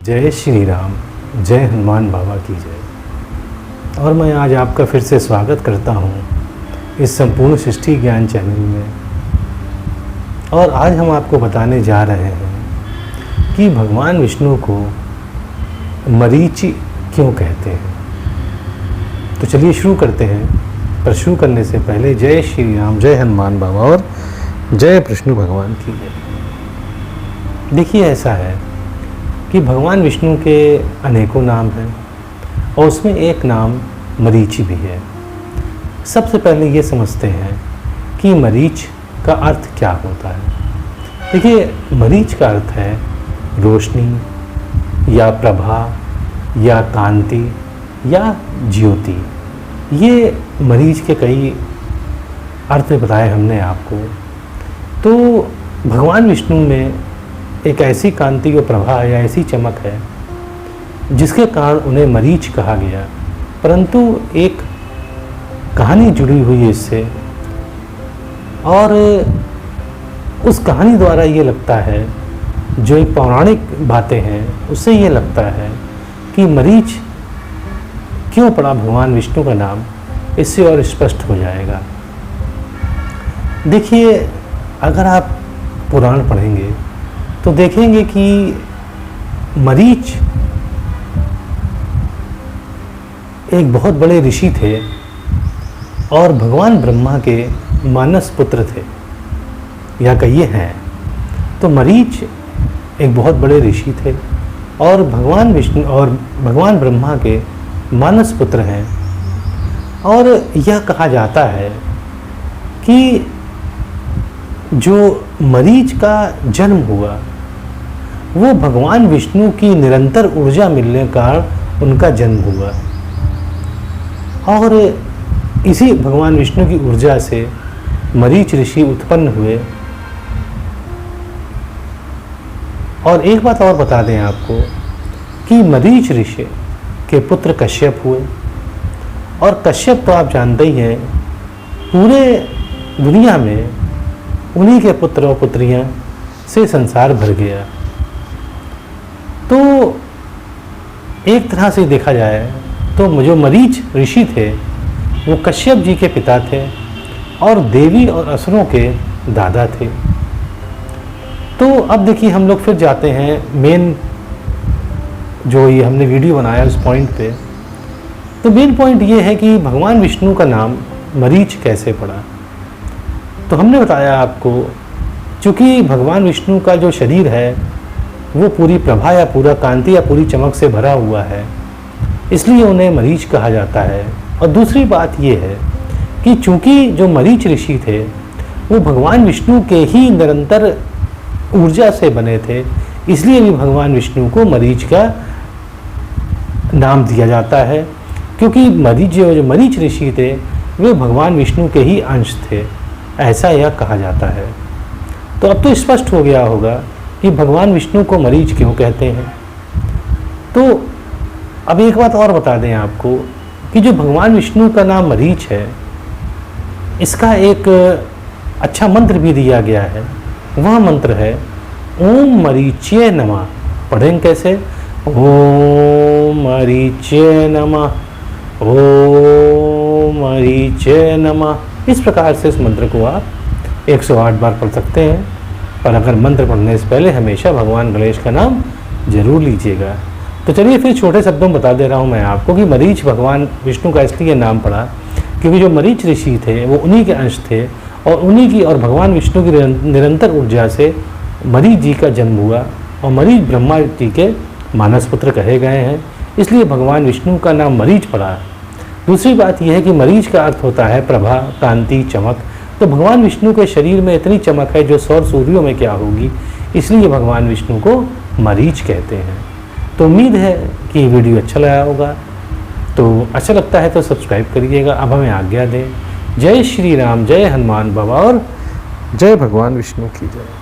जय श्री राम, जय हनुमान बाबा की जय। और मैं आज आपका फिर से स्वागत करता हूँ इस संपूर्ण सृष्टि ज्ञान चैनल में। और आज हम आपको बताने जा रहे हैं कि भगवान विष्णु को मरीचि क्यों कहते हैं। तो चलिए शुरू करते हैं। पर शुरू करने से पहले जय श्री राम, जय हनुमान बाबा और जय विष्णु भगवान की जय। देखिए, ऐसा है कि भगवान विष्णु के अनेकों नाम हैं और उसमें एक नाम मरीचि भी है। सबसे पहले ये समझते हैं कि मरीच का अर्थ क्या होता है। देखिए, मरीच का अर्थ है रोशनी या प्रभा या कांति या ज्योति। ये मरीच के कई अर्थ बताए हमने आपको। तो भगवान विष्णु में एक ऐसी कांति और प्रभा या ऐसी चमक है जिसके कारण उन्हें मरीच कहा गया। परंतु एक कहानी जुड़ी हुई है इससे, और उस कहानी द्वारा ये लगता है, जो एक पौराणिक बातें हैं उससे ये लगता है कि मरीच क्यों पड़ा भगवान विष्णु का नाम, इससे और स्पष्ट हो जाएगा। देखिए, अगर आप पुराण पढ़ेंगे तो देखेंगे कि मरीच एक बहुत बड़े ऋषि थे और भगवान ब्रह्मा के मानस पुत्र थे, या कहिए हैं। तो मरीच एक बहुत बड़े ऋषि थे और भगवान विष्णु और भगवान ब्रह्मा के मानस पुत्र हैं। और यह कहा जाता है कि जो मरीच का जन्म हुआ वो भगवान विष्णु की निरंतर ऊर्जा मिलने का उनका जन्म हुआ, और इसी भगवान विष्णु की ऊर्जा से मरीच ऋषि उत्पन्न हुए। और एक बात और बता दें आपको कि मरीच ऋषि के पुत्र कश्यप हुए, और कश्यप तो आप जानते ही हैं, पूरे दुनिया में उन्हीं के पुत्र और पुत्रियां से संसार भर गया। तो एक तरह से देखा जाए तो जो मरीच ऋषि थे वो कश्यप जी के पिता थे और देवी और असुरों के दादा थे। तो अब देखिए, हम लोग फिर जाते हैं मेन जो ये हमने वीडियो बनाया उस पॉइंट पे। तो मेन पॉइंट ये है कि भगवान विष्णु का नाम मरीच कैसे पड़ा। तो हमने बताया आपको, चूँकि भगवान विष्णु का जो शरीर है वो पूरी प्रभा या पूरा कांति या पूरी चमक से भरा हुआ है, इसलिए उन्हें मरीच कहा जाता है। और दूसरी बात ये है कि चूँकि जो मरीच ऋषि थे वो भगवान विष्णु के ही निरंतर ऊर्जा से बने थे, इसलिए भी भगवान विष्णु को मरीच का नाम दिया जाता है। क्योंकि जो मरीच ऋषि थे वे भगवान विष्णु के ही अंश थे, ऐसा यह कहा जाता है। तो अब तो स्पष्ट हो गया होगा कि भगवान विष्णु को मरीच क्यों कहते हैं। तो अब एक बात और बता दें आपको कि जो भगवान विष्णु का नाम मरीच है, इसका एक अच्छा मंत्र भी दिया गया है। वह मंत्र है ओम मरीच्य नमः। पढ़ेंगे कैसे? ओम मरीच्य नमः, ओम मरीच्य नमः। इस प्रकार से इस मंत्र को आप 108 बार पढ़ सकते हैं। पर अगर मंत्र पढ़ने से पहले हमेशा भगवान गणेश का नाम जरूर लीजिएगा। तो चलिए फिर छोटे शब्दों में बता दे रहा हूँ मैं आपको कि मरीच भगवान विष्णु का इसलिए नाम पड़ा क्योंकि जो मरीच ऋषि थे वो उन्हीं के अंश थे, और उन्हीं की और भगवान विष्णु की निरंतर ऊर्जा से मरीच जी का जन्म हुआ, और मरीच ब्रह्मा जी के मानस पुत्र कहे गए हैं, इसलिए भगवान विष्णु का नाम मरीच पड़ा। दूसरी बात यह है कि मरीच का अर्थ होता है प्रभा, कांति, चमक। तो भगवान विष्णु के शरीर में इतनी चमक है जो सौर सूर्यों में क्या होगी, इसलिए भगवान विष्णु को मरीच कहते हैं। तो उम्मीद है कि ये वीडियो अच्छा लगा होगा। तो अच्छा लगता है तो सब्सक्राइब करिएगा। अब हमें आज्ञा दें। जय श्री राम, जय हनुमान बाबा और जय भगवान विष्णु की जय।